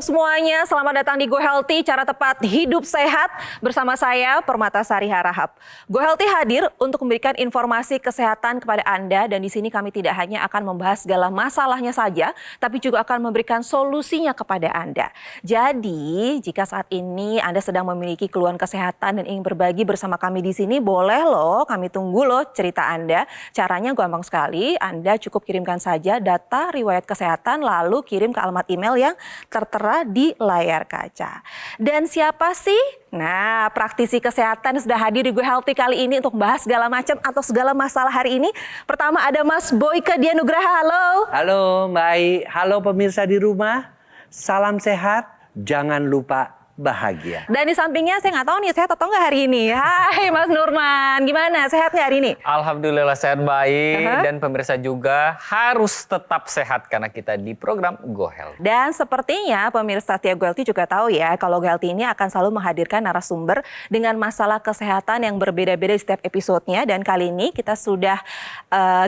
untuk semuanya, selamat datang di Go Healthy, cara tepat hidup sehat. Bersama saya, Permatasari Harahap. Go Healthy hadir untuk memberikan informasi kesehatan kepada Anda. Dan di sini kami tidak hanya akan membahas segala masalahnya saja, tapi juga akan memberikan solusinya kepada Anda. Jadi, jika saat ini Anda sedang memiliki keluhan kesehatan dan ingin berbagi bersama kami di sini, boleh loh, kami tunggu loh cerita Anda. Caranya gampang sekali, Anda cukup kirimkan saja data riwayat kesehatan, lalu kirim ke alamat email yang tertera di layar kaca. Dan siapa sih? Nah, praktisi kesehatan sudah hadir di Go Healthy kali ini untuk bahas segala macam atau segala masalah hari ini. Pertama ada Mas Boyke Dianugraha, halo. Halo Mbak Ai, halo pemirsa di rumah. Salam sehat, jangan lupa bahagia. Dan di sampingnya saya nggak tahu nih sehat atau nggak hari ini. Hai Mas Nurman, gimana sehat nggak hari ini? Alhamdulillah sehat baik. Dan pemirsa juga harus tetap sehat karena kita di program Go Health. Dan sepertinya pemirsa setiap Go Healthy juga tahu ya kalau Go Healthy ini akan selalu menghadirkan narasumber dengan masalah kesehatan yang berbeda-beda di setiap episodenya. Dan kali ini kita sudah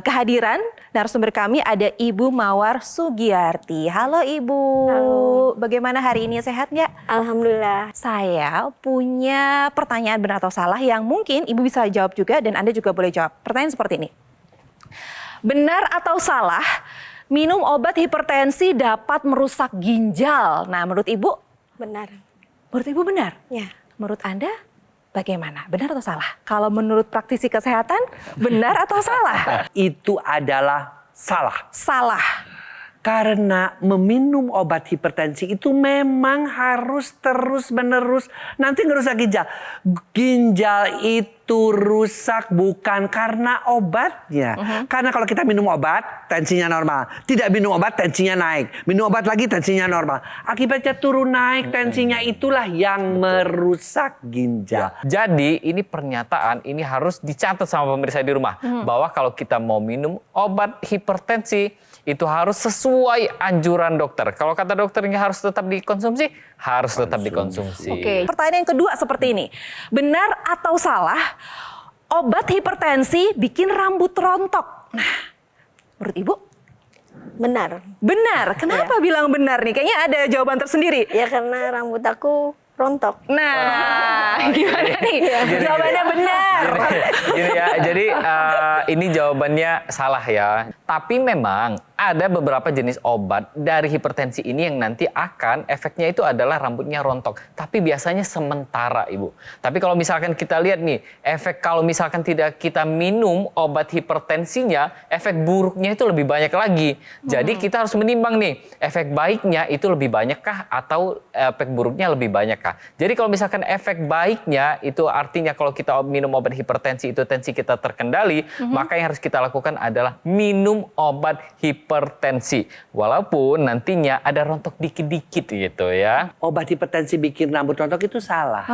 kehadiran narasumber kami ada Ibu Mawar Sugiyarti. Halo Ibu. Halo. Bagaimana hari ini, sehat nggak? Alhamdulillah. Saya punya pertanyaan benar atau salah yang mungkin Ibu bisa jawab juga dan Anda juga boleh jawab. Pertanyaan seperti ini. Benar atau salah, minum obat hipertensi dapat merusak ginjal? Nah, menurut Ibu? Benar. Menurut Ibu benar? Ya. Menurut Anda bagaimana? Benar atau salah? Kalau menurut praktisi kesehatan, benar atau salah? Itu adalah salah. Salah. Karena meminum obat hipertensi itu memang harus terus-menerus nanti ngerusak ginjal. Ginjal itu rusak bukan karena obatnya. Karena kalau kita minum obat, tensinya normal. Tidak minum obat, tensinya naik. Minum obat lagi, tensinya normal. Akibatnya turun naik, tensinya itulah yang merusak ginjal. Jadi ini pernyataan ini harus dicatat sama pemirsa di rumah. Bahwa kalau kita mau minum obat hipertensi, itu harus sesuai anjuran dokter. Kalau kata dokternya harus tetap dikonsumsi, harus tetap dikonsumsi. Oke. Pertanyaan yang kedua seperti ini. Benar atau salah, obat hipertensi bikin rambut rontok? Nah, menurut Ibu? Benar. Benar. Kenapa bilang benar nih? Kayaknya ada jawaban tersendiri. Ya karena rambut aku rontok. Nah, gimana nih? Jawabannya benar. Gini ya, jadi ini jawabannya salah ya. Tapi memang ada beberapa jenis obat dari hipertensi ini yang nanti akan efeknya itu adalah rambutnya rontok. Tapi biasanya sementara, Ibu. Tapi kalau misalkan kita lihat nih, efek kalau misalkan tidak kita minum obat hipertensinya, efek buruknya itu lebih banyak lagi. Jadi kita harus menimbang nih, efek baiknya itu lebih banyakkah atau efek buruknya lebih banyakkah. Jadi kalau misalkan efek baiknya itu artinya kalau kita minum obat hipertensi itu tensi kita terkendali, maka yang harus kita lakukan adalah minum obat hipertensi. Walaupun nantinya ada rontok dikit-dikit gitu ya. Obat hipertensi bikin rambut rontok itu salah.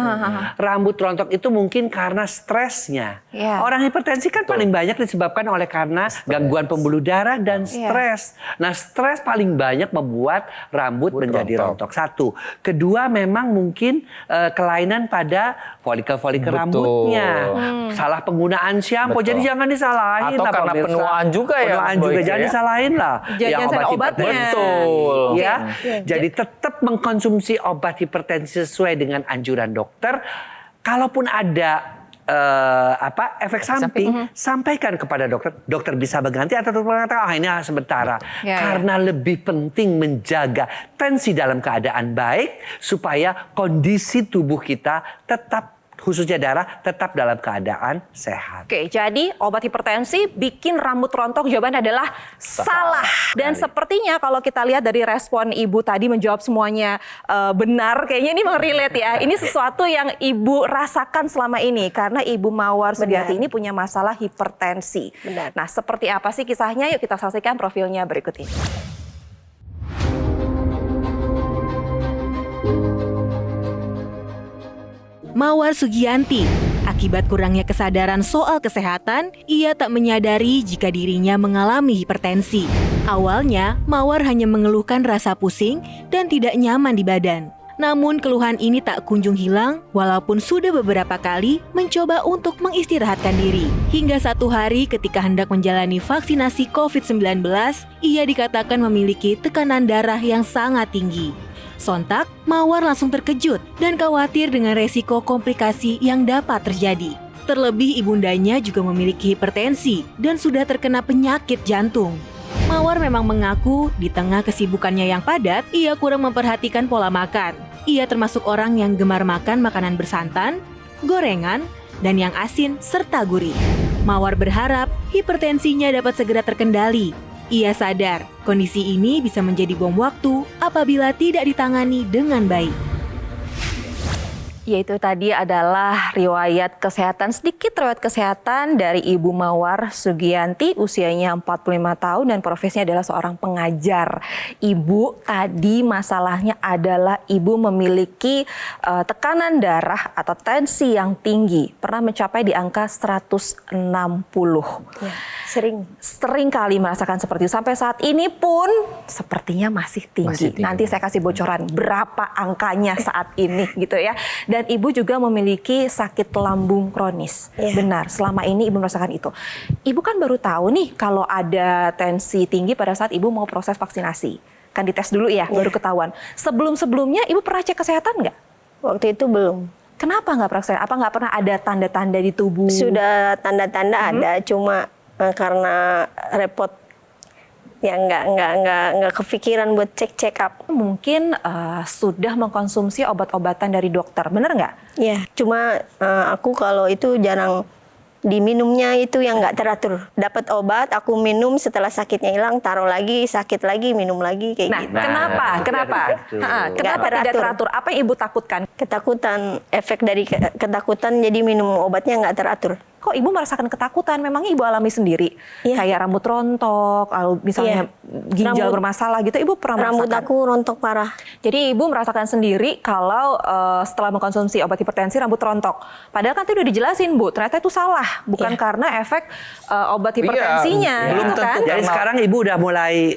Rambut rontok itu mungkin karena stresnya. Yeah. Orang hipertensi kan paling banyak disebabkan oleh karena gangguan pembuluh darah dan stres. Nah, stres paling banyak membuat rambut menjadi rontok. Satu. Kedua, memang mungkin kelainan pada folikel-folikel rambutnya. Salah penggunaan shampoo. Betul. Jadi jangan disalahin Atau lah karena pemirsa. penuaan juga ya. Penuaan juga jangan disalahin lah. Jangan salah obatnya. Betul. Ya, jadi tetap mengkonsumsi obat hipertensi sesuai dengan anjuran dokter. Kalaupun ada efek samping, sampaikan kepada dokter. Dokter bisa berganti atau dokter mengatakan, ini sementara. Karena lebih penting menjaga tensi dalam keadaan baik supaya kondisi tubuh kita tetap, khususnya darah, tetap dalam keadaan sehat. Oke, jadi obat hipertensi bikin rambut rontok, jawabannya adalah salah. Dan sepertinya kalau kita lihat dari respon Ibu tadi menjawab semuanya benar, kayaknya ini relate ya. Ini sesuatu yang Ibu rasakan selama ini karena Ibu Mawar Sugiyarti ini punya masalah hipertensi. Benar. Nah, seperti apa sih kisahnya? Yuk kita saksikan profilnya berikut ini. Mawar Sugiyanti. Akibat kurangnya kesadaran soal kesehatan, ia tak menyadari jika dirinya mengalami hipertensi. Awalnya, Mawar hanya mengeluhkan rasa pusing dan tidak nyaman di badan. Namun keluhan ini tak kunjung hilang walaupun sudah beberapa kali mencoba untuk mengistirahatkan diri. Hingga satu hari ketika hendak menjalani vaksinasi COVID-19, ia dikatakan memiliki tekanan darah yang sangat tinggi. Sontak, Mawar langsung terkejut dan khawatir dengan resiko komplikasi yang dapat terjadi. Terlebih ibundanya juga memiliki hipertensi dan sudah terkena penyakit jantung. Mawar memang mengaku di tengah kesibukannya yang padat, ia kurang memperhatikan pola makan. Ia termasuk orang yang gemar makan makanan bersantan, gorengan, dan yang asin serta gurih. Mawar berharap hipertensinya dapat segera terkendali. Ia sadar kondisi ini bisa menjadi bom waktu apabila tidak ditangani dengan baik. Yaitu tadi adalah riwayat kesehatan, sedikit riwayat kesehatan dari Ibu Mawar Sugianti, usianya 45 tahun dan profesinya adalah seorang pengajar. Ibu tadi masalahnya adalah ibu memiliki tekanan darah atau tensi yang tinggi, pernah mencapai di angka 160. Ya, sering. Sering kali merasakan seperti itu. Sampai saat ini pun sepertinya masih tinggi. Nanti saya kasih bocoran berapa angkanya saat ini gitu ya. Dan ibu juga memiliki sakit lambung kronis. Iya. Benar, selama ini ibu merasakan itu. Ibu kan baru tahu nih kalau ada tensi tinggi pada saat ibu mau proses vaksinasi. Kan dites dulu ya, baru ketahuan. Sebelum-sebelumnya ibu pernah cek kesehatan nggak? Waktu itu belum. Kenapa nggak pernah kesehatan? Apa nggak pernah ada tanda-tanda di tubuh? Sudah tanda-tanda ada, cuma karena repot ya nggak kepikiran buat cek up. Mungkin sudah mengkonsumsi obat-obatan dari dokter, bener nggak? Ya, cuma aku kalau itu jarang diminumnya, itu yang nggak teratur. Dapat obat, aku minum, setelah sakitnya hilang, taruh lagi, sakit lagi, minum lagi kayak Nah, gitu. kenapa? Kenapa Nggak tidak teratur. teratur? Apa yang ibu takutkan? Ketakutan, efek dari ketakutan jadi minum obatnya nggak teratur. Kok ibu merasakan ketakutan? Memang ibu alami sendiri, Iya. kayak rambut rontok, lalu misalnya ginjal Rambut- bermasalah gitu. Ibu pernah Rambut merasakan? aku rontok parah. Jadi ibu merasakan sendiri kalau setelah mengkonsumsi obat hipertensi rambut rontok. Padahal kan itu udah dijelasin Bu, ternyata itu salah, bukan Iya. karena efek obat hipertensinya, belum gitu kan? tentu. Jadi sekarang ibu udah mulai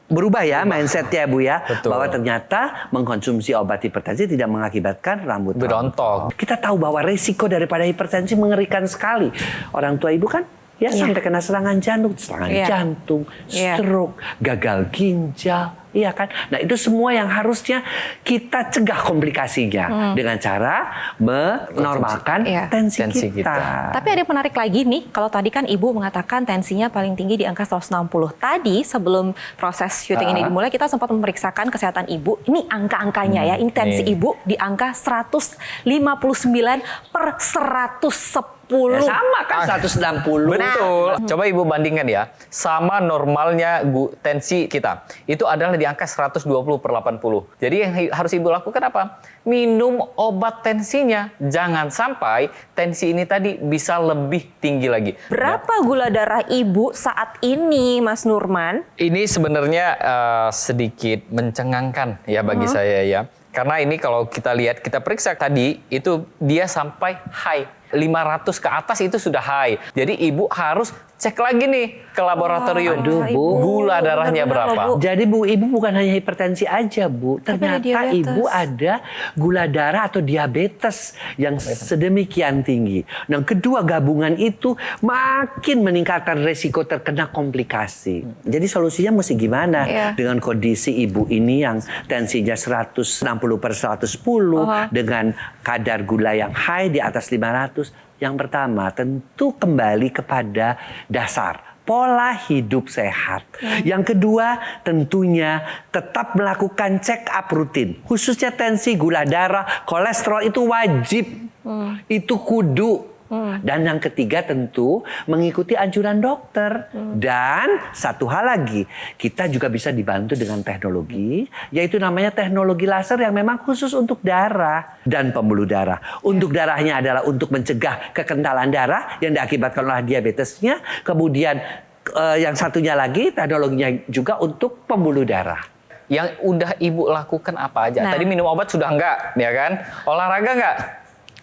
berubah ya mindsetnya Bu ya. Betul. Bahwa ternyata mengkonsumsi obat hipertensi tidak mengakibatkan rambut Berontok. Kita tahu bahwa risiko daripada hipertensi mengerikan sekali. Orang tua ibu kan ya sampai kena serangan Iya. jantung, Iya. stroke, gagal ginjal. Iya kan? Nah itu semua yang harusnya kita cegah komplikasinya dengan cara menormalkan Iya. tensi Tensi kita. kita. Tapi ada yang menarik lagi nih, kalau tadi kan ibu mengatakan tensinya paling tinggi di angka 160. Tadi sebelum proses syuting ini dimulai, kita sempat memeriksakan kesehatan ibu. Ini angka-angkanya ya, ini tensi Nih. ibu di angka 159/110. Ya, sama kan 160. Betul. Coba ibu bandingkan ya, sama normalnya tensi kita. Itu adalah di angka 120/80. Jadi yang harus ibu lakukan apa? Minum obat tensinya. Jangan sampai tensi ini tadi bisa lebih tinggi lagi. Berapa gula darah ibu saat ini, Mas Nurman? Ini sebenarnya sedikit mencengangkan ya bagi saya ya. Karena ini kalau kita lihat, kita periksa tadi, itu dia sampai high. 500 ke atas itu sudah high. Jadi ibu harus cek lagi nih ke laboratorium. Aduh, Bu. Gula darahnya Benar-benar berapa? loh, Bu. Jadi Bu, ibu bukan hanya hipertensi aja Bu. Tapi ada Ternyata diabetes. ibu ada gula darah atau diabetes yang sedemikian tinggi. Nah kedua gabungan itu makin meningkatkan resiko terkena komplikasi. Jadi solusinya mesti gimana? Iya. Dengan kondisi ibu ini yang tensinya 160/110 dengan kadar gula yang high di atas 500. Yang pertama tentu kembali kepada dasar pola hidup sehat. Yang kedua tentunya tetap melakukan check up rutin. Khususnya tensi, gula darah, kolesterol itu wajib. Itu kudu. Dan yang ketiga tentu mengikuti anjuran dokter. Dan satu hal lagi, kita juga bisa dibantu dengan teknologi, yaitu namanya teknologi laser yang memang khusus untuk darah dan pembuluh darah. Untuk darahnya adalah untuk mencegah kekentalan darah yang diakibatkan oleh diabetesnya. Kemudian yang satunya lagi teknologinya juga untuk pembuluh darah. Yang udah ibu lakukan apa aja? Nah. Tadi minum obat sudah enggak, ya kan? Olahraga enggak?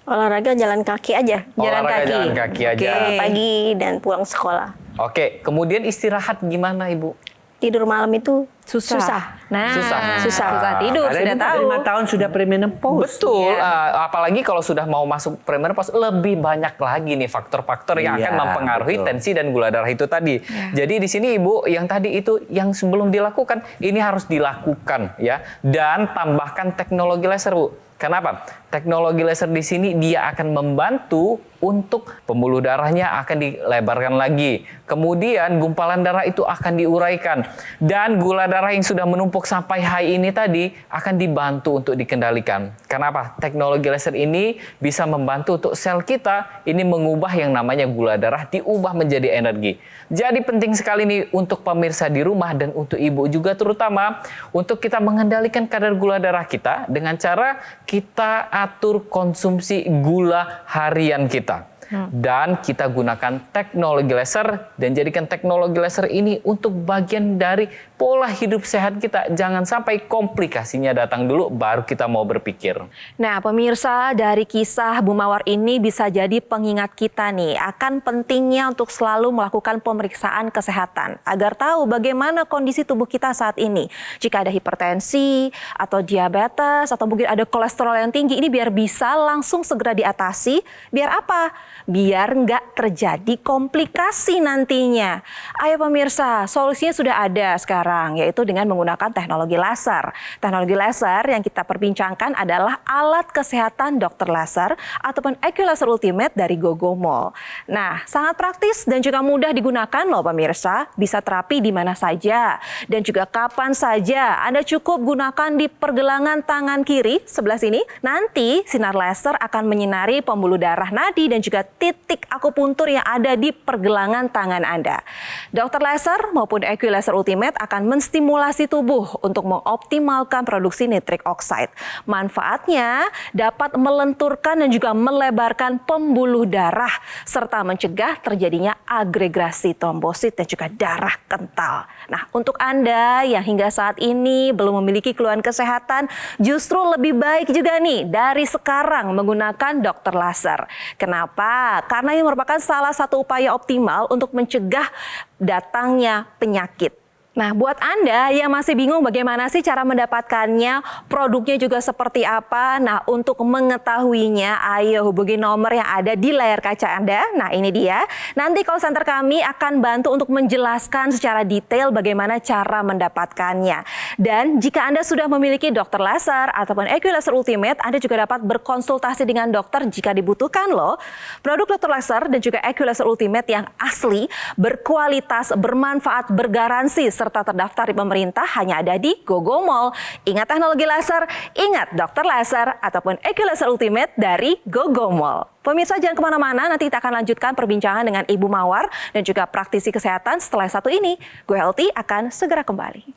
Olahraga jalan kaki aja. Jalan Jalan kaki aja. Oke. Pagi dan pulang sekolah. Oke, kemudian istirahat gimana ibu? tidur malam itu Susah. Nah, Susah. tidur, Ada sudah yang tahu. 5 tahun sudah premenopause. Betul, apalagi kalau sudah mau masuk premenopause lebih banyak lagi nih faktor-faktor yang Iya, akan mempengaruhi betul. tensi dan gula darah itu tadi. Jadi di sini Ibu yang tadi itu yang sebelum dilakukan ini harus dilakukan ya dan tambahkan teknologi laser Bu. Kenapa? Teknologi laser di sini dia akan membantu untuk pembuluh darahnya akan dilebarkan lagi. Kemudian gumpalan darah itu akan diuraikan. Dan gula darah yang sudah menumpuk sampai high ini tadi akan dibantu untuk dikendalikan. Kenapa? Teknologi laser ini bisa membantu untuk sel kita ini mengubah yang namanya gula darah diubah menjadi energi. Jadi penting sekali nih untuk pemirsa di rumah dan untuk ibu juga terutama untuk kita mengendalikan kadar gula darah kita dengan cara kita atur konsumsi gula harian kita. Dan kita gunakan teknologi laser dan jadikan teknologi laser ini untuk bagian dari pola hidup sehat kita. Jangan sampai komplikasinya datang dulu baru kita mau berpikir. Nah, pemirsa, dari kisah Bu Mawar ini bisa jadi pengingat kita nih akan pentingnya untuk selalu melakukan pemeriksaan kesehatan agar tahu bagaimana kondisi tubuh kita saat ini. Jika ada hipertensi atau diabetes atau mungkin ada kolesterol yang tinggi, ini biar bisa langsung segera diatasi. Biar apa? Biar nggak terjadi komplikasi nantinya. Ayo pemirsa, solusinya sudah ada sekarang, yaitu dengan menggunakan teknologi laser. Teknologi laser yang kita perbincangkan adalah alat kesehatan dokter laser ataupun EQ-Laser Ultimate dari Gogomol. Nah, sangat praktis dan juga mudah digunakan loh pemirsa. Bisa terapi di mana saja dan juga kapan saja. Anda cukup gunakan di pergelangan tangan kiri sebelah sini. Nanti sinar laser akan menyinari pembuluh darah nadi dan juga titik akupuntur yang ada di pergelangan tangan Anda. Dokter laser maupun EQ-Laser Ultimate akan menstimulasi tubuh untuk mengoptimalkan produksi nitrik oxide. Manfaatnya dapat melenturkan dan juga melebarkan pembuluh darah serta mencegah terjadinya agregasi trombosit dan juga darah kental. Nah, untuk Anda yang hingga saat ini belum memiliki keluhan kesehatan, justru lebih baik juga nih dari sekarang menggunakan dokter laser. Kenapa? Karena ini merupakan salah satu upaya optimal untuk mencegah datangnya penyakit. Nah, buat Anda yang masih bingung bagaimana sih cara mendapatkannya, produknya juga seperti apa. Nah, untuk mengetahuinya, ayo hubungi nomor yang ada di layar kaca Anda. Nah, ini dia. Nanti call center kami akan bantu untuk menjelaskan secara detail bagaimana cara mendapatkannya. Dan jika Anda sudah memiliki dokter laser ataupun EQ-Laser Ultimate, Anda juga dapat berkonsultasi dengan dokter jika dibutuhkan loh. Produk dokter laser dan juga EQ-Laser Ultimate yang asli, berkualitas, bermanfaat, bergaransi, serta terdaftar di pemerintah hanya ada di Gogomol. Ingat teknologi laser, ingat dokter laser ataupun EQ-Laser Ultimate dari Gogomol. Pemirsa jangan kemana-mana, nanti kita akan lanjutkan perbincangan dengan Ibu Mawar dan juga praktisi kesehatan setelah satu ini. Go Healthy akan segera kembali.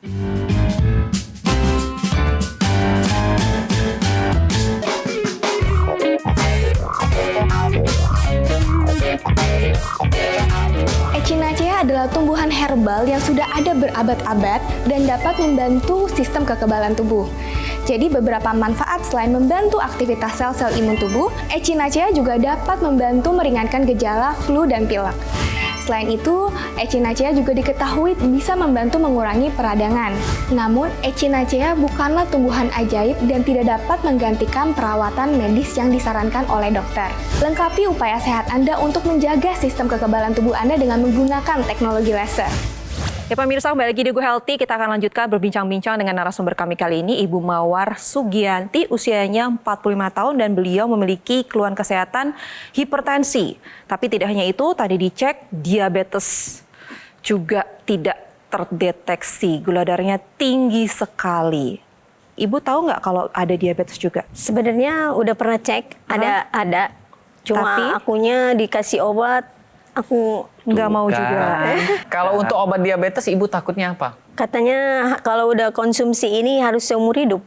Echinacea adalah tumbuhan herbal yang sudah ada berabad-abad dan dapat membantu sistem kekebalan tubuh. Jadi beberapa manfaat selain membantu aktivitas sel-sel imun tubuh, Echinacea juga dapat membantu meringankan gejala flu dan pilek. Selain itu, Echinacea juga diketahui bisa membantu mengurangi peradangan. Namun, Echinacea bukanlah tumbuhan ajaib dan tidak dapat menggantikan perawatan medis yang disarankan oleh dokter. Lengkapi upaya sehat Anda untuk menjaga sistem kekebalan tubuh Anda dengan menggunakan teknologi laser. Ya pemirsa, kembali lagi di Go Healthy, kita akan lanjutkan berbincang-bincang dengan narasumber kami kali ini, Ibu Mawar Sugianti, usianya 45 tahun dan beliau memiliki keluhan kesehatan hipertensi. Tapi tidak hanya itu, tadi dicek diabetes juga tidak terdeteksi, gula darahnya tinggi sekali. Ibu tahu nggak kalau ada diabetes juga? Sebenarnya udah pernah cek, ada. Cuma Tapi? akunya dikasih obat, aku Nggak mau juga. Kalau untuk obat diabetes, Ibu takutnya apa? katanya kalau udah konsumsi ini harus seumur hidup.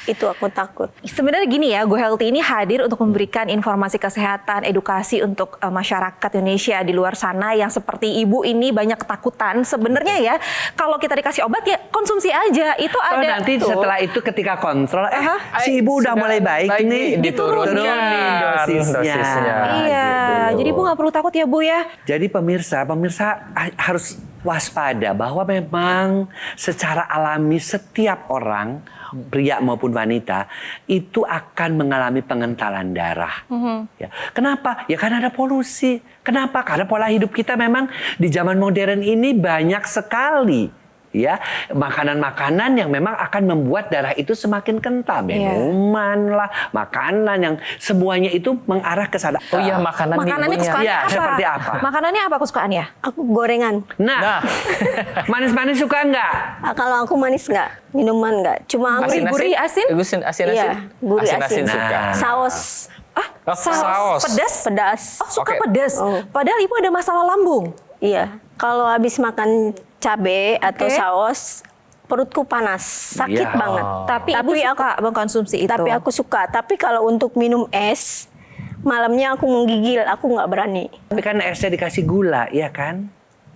Itu aku takut. Sebenarnya gini ya, Go Healthy ini hadir untuk memberikan informasi kesehatan, edukasi untuk masyarakat Indonesia di luar sana yang seperti Ibu ini banyak ketakutan. Sebenarnya ya, kalau kita dikasih obat ya konsumsi aja. Itu So, ada nanti setelah itu ketika kontrol, si ibu udah mulai baik nih, diturunkan dosisnya. Iya, Gitu. jadi Ibu nggak perlu takut ya Bu ya. Jadi pemirsa harus waspada bahwa memang secara alami setiap orang, pria maupun wanita, itu akan mengalami pengentalan darah. Ya. Kenapa? Ya karena ada polusi. Kenapa? Karena pola hidup kita memang di zaman modern ini banyak sekali ya makanan-makanan yang memang akan membuat darah itu semakin kental, minuman lah, makanan yang semuanya itu mengarah ke sana. Oh iya, makanannya Makanannya ibunya. kesukaannya Iya, apa? seperti apa? Makanannya apa kesukaannya? Aku gorengan. Nah, manis-manis suka nggak? Kalau aku manis nggak, minuman nggak. Cuma aku Gurih, asin? Asin-asin? Iya, gurih Asin-asin asin. suka. Saus Oh, Saus pedas? pedas. Oh, suka Oke. pedas. Oh. Padahal ibu ada masalah lambung. Iya. Kalau habis makan cabai atau Oke. saus, perutku panas, sakit Iya. banget. Tapi ibu suka mengkonsumsi itu. Tapi aku suka. Tapi kalau untuk minum es, malamnya aku menggigil, aku nggak berani. Tapi kan esnya dikasih gula, ya kan?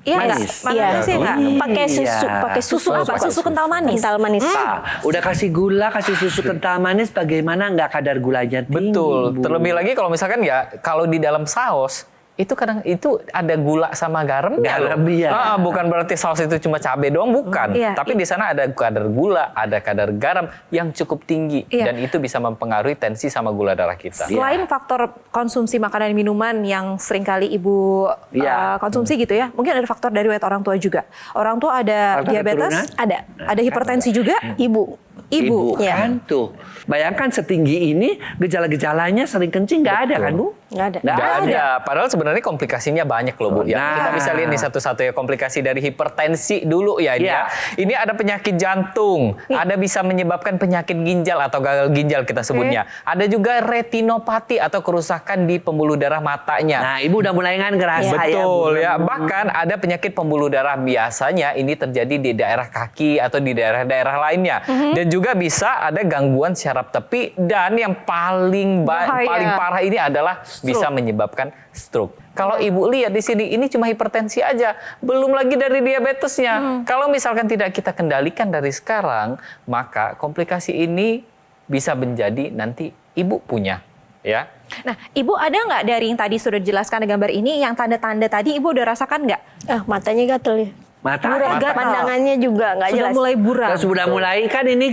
Iya nggak? manis. Makanannya sih nggak? Pakai susu, Iya. pakai Susu apa? Susu kental manis. Kental manis. Nah, udah kasih gula, kasih susu kental manis, bagaimana nggak kadar gulanya tinggi? Betul. Bu? Terlebih lagi kalau misalkan ya, kalau di dalam saus itu kadang itu ada gula sama garamnya loh. Garam, iya. Bukan berarti saus itu cuma cabai doang, bukan. Iya. Tapi di sana ada kadar gula, ada kadar garam yang cukup tinggi, Iya. dan itu bisa mempengaruhi tensi sama gula darah kita. Selain faktor konsumsi makanan dan minuman yang seringkali ibu Iya. konsumsi gitu ya, mungkin ada faktor dari riwayat orang tua juga. Orang tua ada Faktor diabetes, keturunan? ada hipertensi juga. Ibu. Ibu. Iya. Kan tuh. Bayangkan setinggi ini gejala-gejalanya sering kencing nggak ada kan Bu? Nggak ada. Nggak Nggak ada. ada. Padahal sebenarnya komplikasinya banyak loh Bu. Ya, Nah. kita bisa lihat nih satu-satu ya komplikasi dari hipertensi dulu ya. Ini Iya. ya. Ini ada penyakit jantung, ada bisa menyebabkan penyakit ginjal atau gagal ginjal kita sebutnya. Ada juga retinopati atau kerusakan di pembuluh darah matanya. Nah, Ibu udah mulai kan ngerasa ya. Betul Bu? ya. Bahkan ada penyakit pembuluh darah, biasanya ini terjadi di daerah kaki atau di daerah-daerah lainnya. Dan juga bisa ada gangguan syaraf tepi, dan yang paling Bahaya. paling parah ini adalah bisa menyebabkan stroke. Kalau Ibu lihat di sini, ini cuma hipertensi aja, belum lagi dari diabetesnya. Kalau misalkan tidak kita kendalikan dari sekarang, maka komplikasi ini bisa menjadi nanti Ibu punya, ya. Nah, ibu ada nggak dari yang tadi sudah dijelaskan di gambar ini, yang tanda-tanda tadi ibu udah rasakan nggak? Matanya gatel ya. Mata Buram. Gatal. Pandangannya juga nggak Sudah jelas. mulai buram. Terus udah mulai kan ini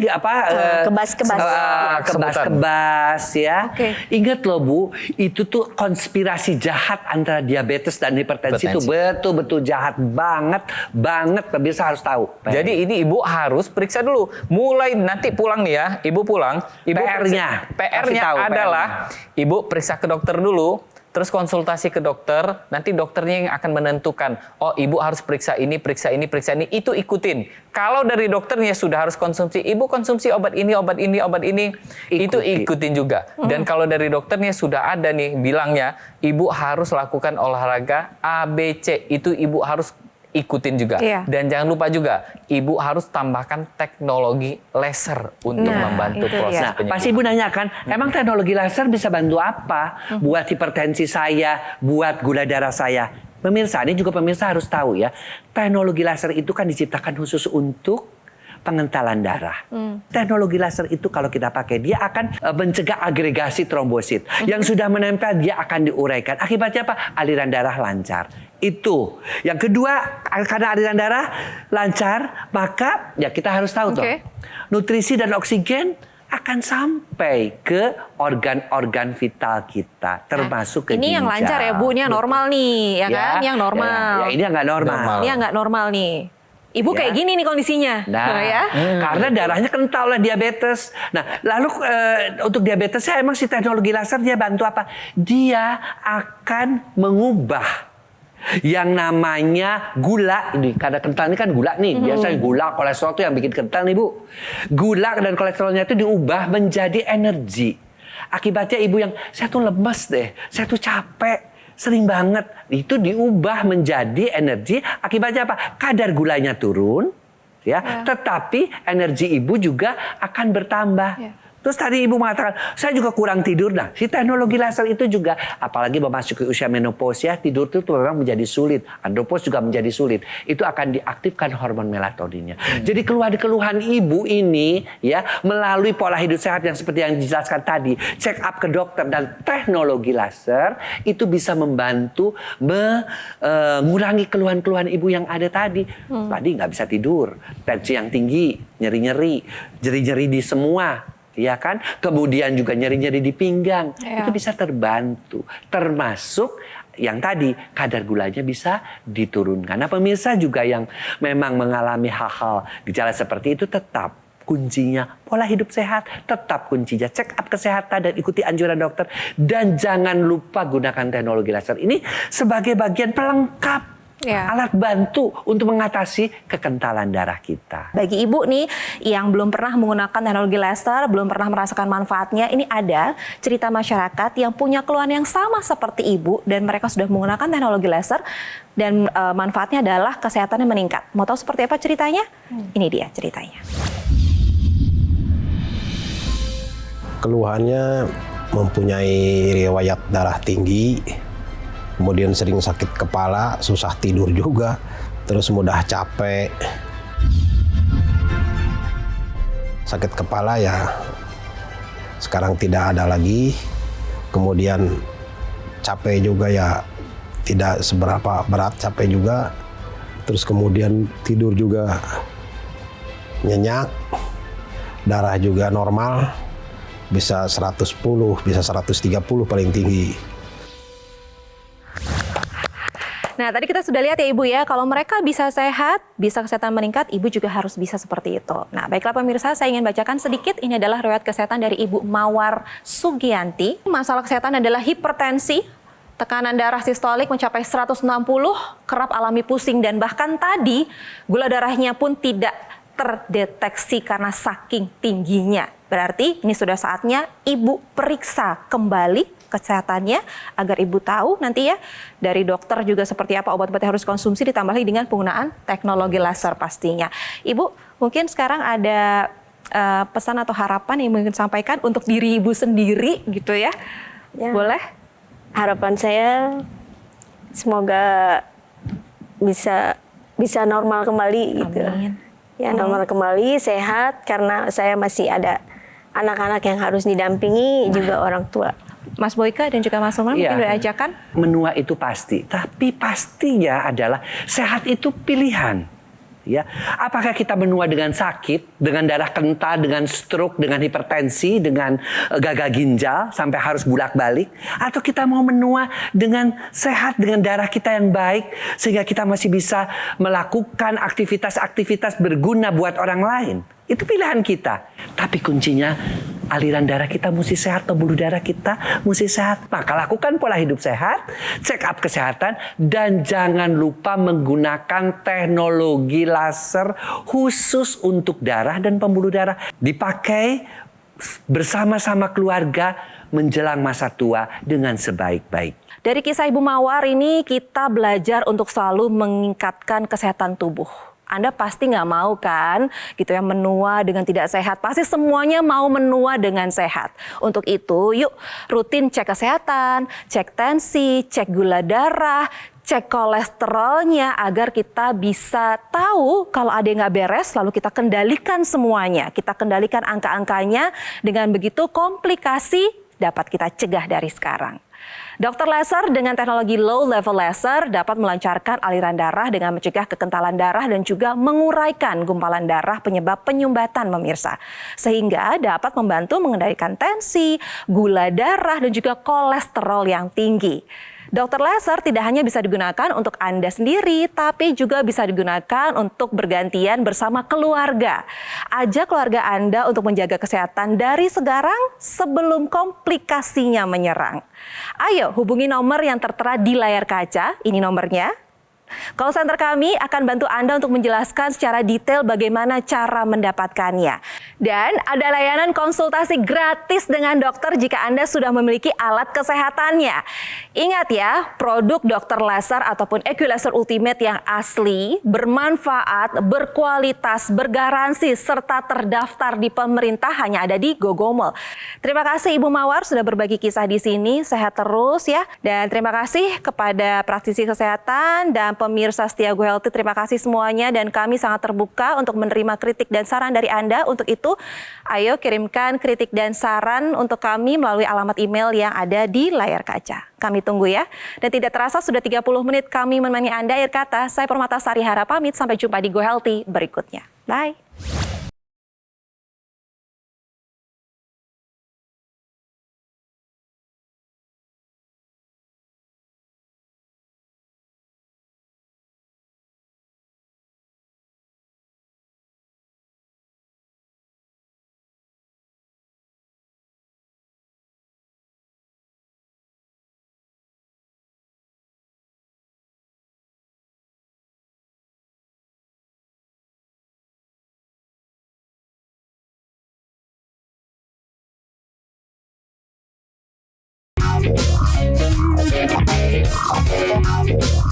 Kebas-kebas. kebas-kebas ya. Oke. Ingat loh Bu, itu tuh konspirasi jahat antara diabetes dan hipertensi itu betul-betul jahat banget, pemirsa harus tahu. Jadi ini Ibu harus periksa dulu. Mulai nanti pulang nih ya, Ibu pulang. Ibu PR-nya. PR-nya Kasih tahu adalah Ibu periksa ke dokter dulu, terus konsultasi ke dokter. Nanti dokternya yang akan menentukan, oh Ibu harus periksa ini, periksa ini, periksa ini. Itu ikutin. Kalau dari dokternya sudah harus konsumsi, Ibu konsumsi obat ini, obat ini, obat ini. Itu ikutin juga. Dan kalau dari dokternya sudah ada nih bilangnya, Ibu harus lakukan olahraga ABC. Itu Ibu harus ikutin juga. Iya. Dan jangan lupa juga, Ibu harus tambahkan teknologi laser untuk Nah, membantu itu proses dia. Nah, penyembuhan. pasti Ibu nanyakan, emang teknologi laser bisa bantu apa buat hipertensi saya, buat gula darah saya? Pemirsa, ini juga pemirsa harus tahu ya, teknologi laser itu kan diciptakan khusus untuk pengentalan darah. Teknologi laser itu kalau kita pakai, dia akan mencegah agregasi trombosit. Yang sudah menempel, dia akan diuraikan. Akibatnya apa? Aliran darah lancar. Itu. Yang kedua, karena aliran darah lancar, maka ya kita harus tahu tuh, Oke. nutrisi dan oksigen akan sampai ke organ-organ vital kita, termasuk ke Ini yang ginjal. lancar ya Bu, ini yang normal nih, ya kan? Yang normal. Ya, ini yang nggak normal. Ini yang nggak normal nih. Ibu Ya. kayak gini nih kondisinya. Nah, ya. karena darahnya kental lah diabetes. Nah, lalu untuk diabetesnya emang si teknologi laser dia bantu apa? Dia akan mengubah yang namanya gula ini, karena kental ini kan gula nih, biasanya gula, kolesterol itu yang bikin kental nih Bu. Gula dan kolesterolnya itu diubah menjadi energi. Akibatnya ibu yang saya tuh lemes deh, saya tuh capek, sering banget, itu diubah menjadi energi. Akibatnya apa? Kadar gulanya turun, ya. Tetapi energi ibu juga akan bertambah. Terus tadi Ibu mengatakan, saya juga kurang tidur. Nah, si teknologi laser itu juga, apalagi memasuki usia menopause ya, tidur itu memang menjadi sulit. Andropause juga menjadi sulit. Itu akan diaktifkan hormon melatoninnya. Jadi keluhan-keluhan Ibu ini ya, melalui pola hidup sehat yang seperti yang dijelaskan tadi, check up ke dokter dan teknologi laser, itu bisa membantu mengurangi keluhan-keluhan Ibu yang ada tadi. Tadi nggak bisa tidur, tensi yang tinggi, nyeri-nyeri di semua. Ya kan, kemudian juga nyeri-nyeri di pinggang, itu bisa terbantu, termasuk yang tadi kadar gulanya bisa diturunkan. Nah pemirsa juga yang memang mengalami hal-hal gejala seperti itu, tetap kuncinya pola hidup sehat, tetap kuncinya check up kesehatan dan ikuti anjuran dokter, dan jangan lupa gunakan teknologi laser ini sebagai bagian pelengkap. Alat bantu untuk mengatasi kekentalan darah kita. Bagi ibu nih yang belum pernah menggunakan teknologi laser, belum pernah merasakan manfaatnya, ini ada cerita masyarakat yang punya keluhan yang sama seperti ibu dan mereka sudah menggunakan teknologi laser dan manfaatnya adalah kesehatannya meningkat. Mau tahu seperti apa ceritanya? Ini dia ceritanya. Keluhannya mempunyai riwayat darah tinggi, kemudian sering sakit kepala, susah tidur juga, terus mudah capek. Sakit kepala ya sekarang tidak ada lagi, kemudian capek juga ya tidak seberapa berat, capek juga, terus kemudian tidur juga nyenyak, darah juga normal, bisa 110, bisa 130 paling tinggi. Nah, tadi kita sudah lihat ya Ibu ya, kalau mereka bisa sehat, bisa kesehatan meningkat, Ibu juga harus bisa seperti itu. Nah, baiklah pemirsa, saya ingin bacakan sedikit. Ini adalah riwayat kesehatan dari Ibu Mawar Sugianti. Masalah kesehatan adalah hipertensi, tekanan darah sistolik mencapai 160, kerap alami pusing, dan bahkan tadi gula darahnya pun tidak terdeteksi karena saking tingginya. Berarti ini sudah saatnya Ibu periksa kembali kesehatannya agar Ibu tahu nanti ya dari dokter juga seperti apa obat-obat yang harus konsumsi, ditambah lagi dengan penggunaan teknologi laser pastinya. Ibu, mungkin sekarang ada pesan atau harapan yang mungkin sampaikan untuk diri Ibu sendiri gitu ya? Boleh? Harapan saya semoga bisa normal kembali gitu. Amin. Ya, normal kembali, sehat, karena saya masih ada anak-anak yang harus didampingi, juga orang tua. Mas Boyka dan juga Mas Umar mungkin udah ajakan? Menua itu pasti, tapi pastinya adalah sehat itu pilihan. Ya, apakah kita menua dengan sakit, dengan darah kental, dengan stroke, dengan hipertensi, dengan gagal ginjal sampai harus bolak-balik, atau kita mau menua dengan sehat, dengan darah kita yang baik sehingga kita masih bisa melakukan aktivitas-aktivitas berguna buat orang lain. Itu pilihan kita. Tapi kuncinya aliran darah kita mesti sehat, pembuluh darah kita mesti sehat. Maka lakukan pola hidup sehat, check up kesehatan, dan jangan lupa menggunakan teknologi laser khusus untuk darah dan pembuluh darah. Dipakai bersama-sama keluarga menjelang masa tua dengan sebaik-baik. Dari kisah Ibu Mawar ini kita belajar untuk selalu meningkatkan kesehatan tubuh. Anda pasti nggak mau kan gitu ya menua dengan tidak sehat. Pasti semuanya mau menua dengan sehat. Untuk itu yuk rutin cek kesehatan, cek tensi, cek gula darah, cek kolesterolnya agar kita bisa tahu kalau ada yang nggak beres, lalu kita kendalikan semuanya. Kita kendalikan angka-angkanya, dengan begitu komplikasi dapat kita cegah dari sekarang. Dokter laser dengan teknologi low level laser dapat melancarkan aliran darah dengan mencegah kekentalan darah dan juga menguraikan gumpalan darah penyebab penyumbatan pemirsa. Sehingga dapat membantu mengendalikan tensi, gula darah dan juga kolesterol yang tinggi. Dokter laser tidak hanya bisa digunakan untuk Anda sendiri, tapi juga bisa digunakan untuk bergantian bersama keluarga. Ajak keluarga Anda untuk menjaga kesehatan dari sekarang sebelum komplikasinya menyerang. Ayo hubungi nomor yang tertera di layar kaca, ini nomornya. Call center kami akan bantu Anda untuk menjelaskan secara detail bagaimana cara mendapatkannya. Dan ada layanan konsultasi gratis dengan dokter jika Anda sudah memiliki alat kesehatannya. Ingat ya, produk dokter laser ataupun Equilaser Ultimate yang asli, bermanfaat, berkualitas, bergaransi, serta terdaftar di pemerintah hanya ada di Gogomall. Terima kasih Ibu Mawar sudah berbagi kisah di sini. Sehat terus ya. Dan terima kasih kepada praktisi kesehatan dan pemirsa setia Go Healthy, terima kasih semuanya dan kami sangat terbuka untuk menerima kritik dan saran dari Anda. Untuk itu, ayo kirimkan kritik dan saran untuk kami melalui alamat email yang ada di layar kaca. Kami tunggu ya. Dan tidak terasa sudah 30 menit kami menemani Anda. Akhir kata, saya Permatasari Hara pamit. Sampai jumpa di Go Healthy berikutnya. Bye.